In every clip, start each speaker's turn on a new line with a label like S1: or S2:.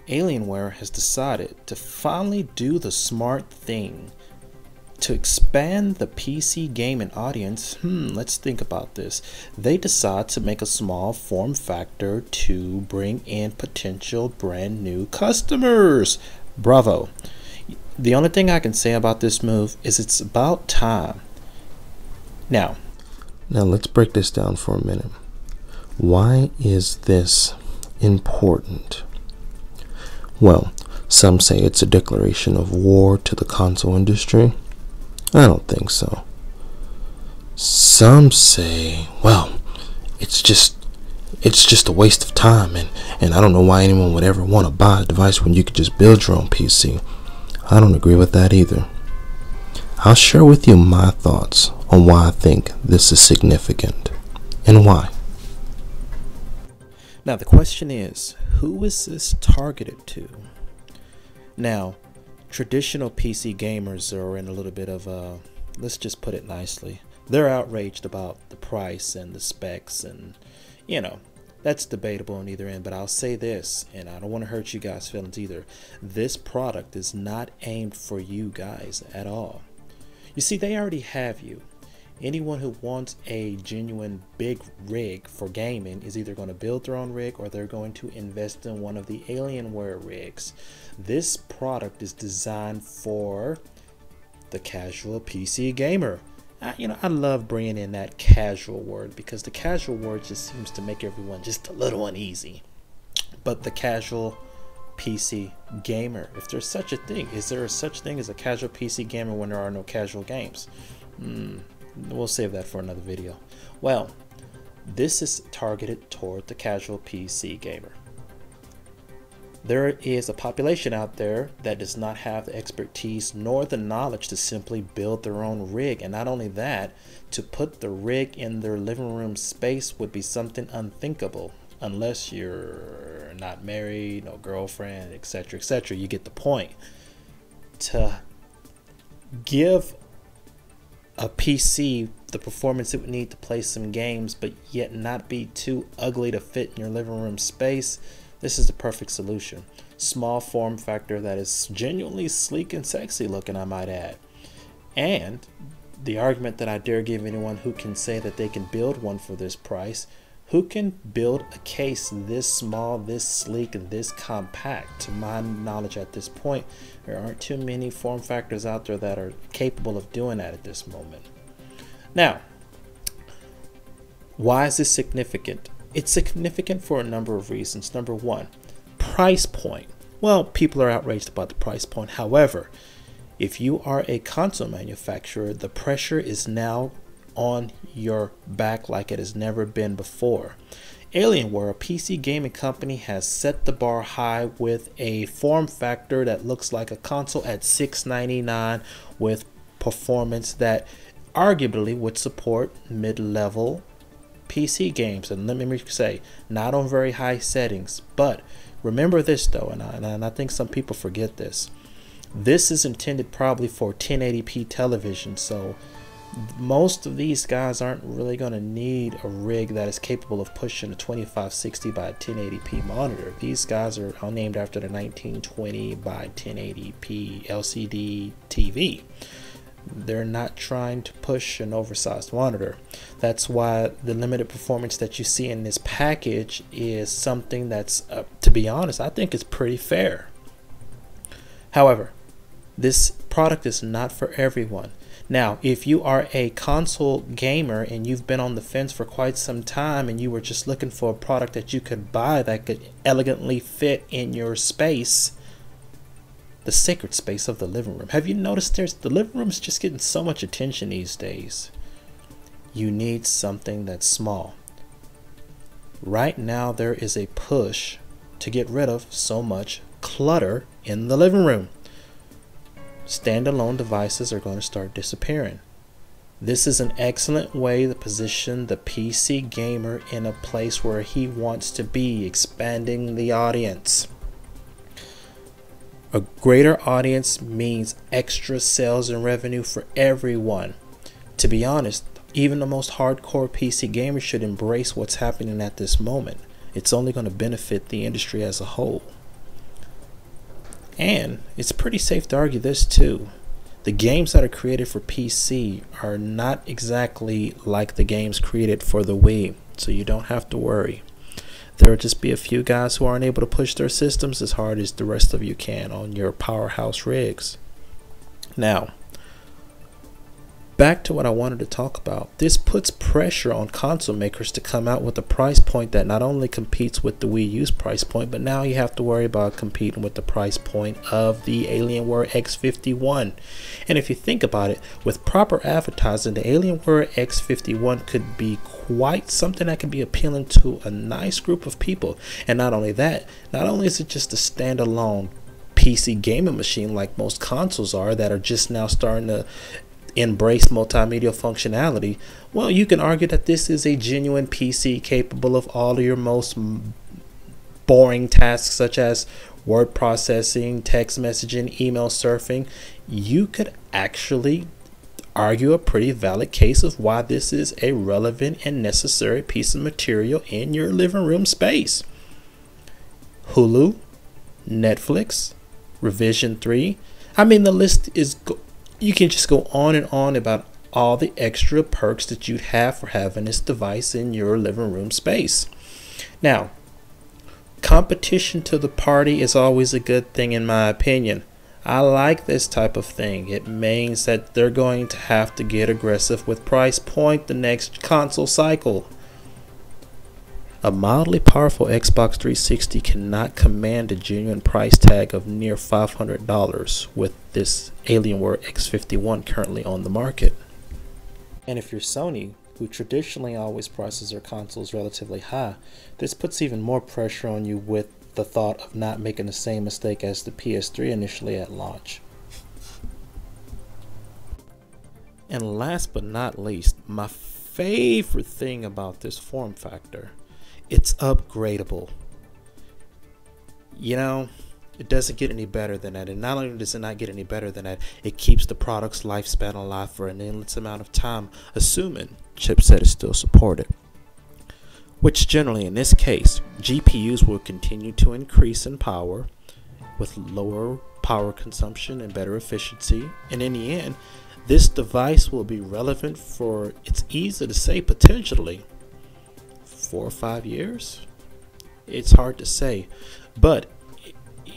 S1: Alienware has decided to finally do the smart thing to expand the PC gaming audience. Let's think about this. They decide to make a small form factor to bring in potential brand new customers. Bravo. The only thing I can say about this move is it's about time. Now let's break this down for a minute. Why is this important? Well, some say it's a declaration of war to the console industry. I don't think so. Some say, well, it's just a waste of time, and I don't know why anyone would ever want to buy a device when you could just build your own PC. I don't agree with that either. I'll share with you my thoughts on why I think this is significant and why. Now the question is, who is this targeted to? Now, traditional PC gamers are in a little bit of a, let's just put it nicely, they're outraged about the price and the specs, and that's debatable on either end. But I'll say this, and I don't want to hurt you guys' feelings either, this product is not aimed for you guys at all. You see, they already have you. Anyone who wants a genuine big rig for gaming is either going to build their own rig or they're going to invest in one of the Alienware rigs. This product is designed for the casual PC gamer. I love bringing in that casual word because the casual word just seems to make everyone just a little uneasy. But the casual PC gamer, if there's such a thing, is there such thing as a casual PC gamer when there are no casual games? We'll save that for another video. Well, this is targeted toward the casual PC gamer. There is a population out there that does not have the expertise nor the knowledge to simply build their own rig, and not only that, to put the rig in their living room space would be something unthinkable unless you're not married, no girlfriend, etc., etc. You get the point. To give a PC the performance it would need to play some games but yet not be too ugly to fit in your living room space, this is the perfect solution. Small form factor that is genuinely sleek and sexy looking, I might add. And the argument that I dare give anyone who can say that they can build one for this price, who can build a case this small, this sleek, and this compact? To my knowledge at this point, there aren't too many form factors out there that are capable of doing that at this moment. Now, why is this significant? It's significant for a number of reasons. Number one, price point. Well, people are outraged about the price point. However, if you are a console manufacturer, the pressure is now on your back like it has never been before. Alienware, a PC gaming company, has set the bar high with a form factor that looks like a console at $699 with performance that arguably would support mid-level PC games. And let me say, not on very high settings. But remember this though, and I think some people forget this. This is intended probably for 1080p television, so most of these guys aren't really going to need a rig that is capable of pushing a 2560 by 1080p monitor. These guys are all named after the 1920 by 1080p LCD TV. They're not trying to push an oversized monitor. That's why the limited performance that you see in this package is something that's, to be honest, I think is pretty fair. However, this product is not for everyone. Now, if you are a console gamer and you've been on the fence for quite some time and you were just looking for a product that you could buy that could elegantly fit in your space, the sacred space of the living room. Have you noticed the living room is just getting so much attention these days? You need something that's small. Right now there is a push to get rid of so much clutter in the living room. Standalone devices are going to start disappearing. This is an excellent way to position the PC gamer in a place where he wants to be, expanding the audience. A greater audience means extra sales and revenue for everyone. To be honest, even the most hardcore PC gamers should embrace what's happening at this moment. It's only going to benefit the industry as a whole. And it's pretty safe to argue this too. The games that are created for PC are not exactly like the games created for the Wii, so you don't have to worry. There will just be a few guys who aren't able to push their systems as hard as the rest of you can on your powerhouse rigs. Now, back to what I wanted to talk about. This puts pressure on console makers to come out with a price point that not only competes with the Wii U's price point, but now you have to worry about competing with the price point of the Alienware X51. And if you think about it, with proper advertising, the Alienware X51 could be quite something that can be appealing to a nice group of people. And not only that, not only is it just a standalone PC gaming machine like most consoles are that are just now starting to embrace multimedia functionality, well, you can argue that this is a genuine PC capable of all of your most boring tasks such as word processing, text messaging, email surfing. You could actually argue a pretty valid case of why this is a relevant and necessary piece of material in your living room space. Hulu, Netflix, Revision 3. I mean, the list is you can just go on and on about all the extra perks that you'd have for having this device in your living room space. Now, competition to the party is always a good thing in my opinion. I like this type of thing. It means that they're going to have to get aggressive with price point the next console cycle. A mildly powerful Xbox 360 cannot command a genuine price tag of near $500 with this Alienware X51 currently on the market. And if you're Sony, who traditionally always prices their consoles relatively high, this puts even more pressure on you with the thought of not making the same mistake as the PS3 initially at launch. And last but not least, my favorite thing about this form factor. It's upgradable. You know, it doesn't get any better than that. And not only does it not get any better than that, it keeps the product's lifespan alive for an endless amount of time, assuming chipset is still supported. Which generally, in this case, GPUs will continue to increase in power with lower power consumption and better efficiency. And in the end, this device will be relevant for, it's easy to say, potentially 4 or 5 years. It's hard to say, but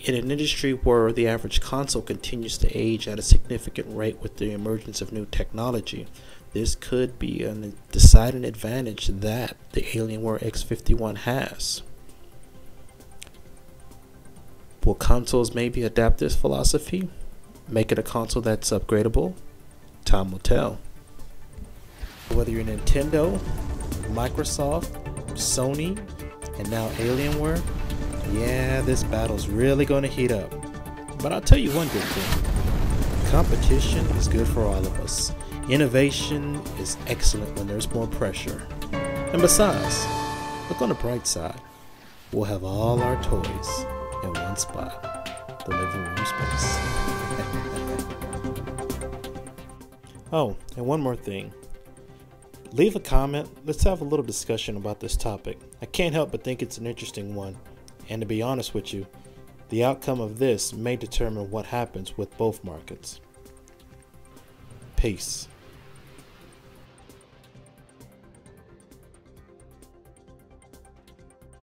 S1: in an industry where the average console continues to age at a significant rate with the emergence of new technology, this could be a deciding advantage that the Alienware X51 has. Will consoles maybe adapt this philosophy? Make it a console that's upgradable? Time will tell. Whether you're Nintendo, Microsoft, Sony, and now Alienware, yeah, this battle's really going to heat up. But I'll tell you one good thing. Competition is good for all of us. Innovation is excellent when there's more pressure. And besides, look on the bright side. We'll have all our toys in one spot, the living room space. Oh, and one more thing. Leave a comment. Let's have a little discussion about this topic. I can't help but think it's an interesting one. And to be honest with you, the outcome of this may determine what happens with both markets. Peace.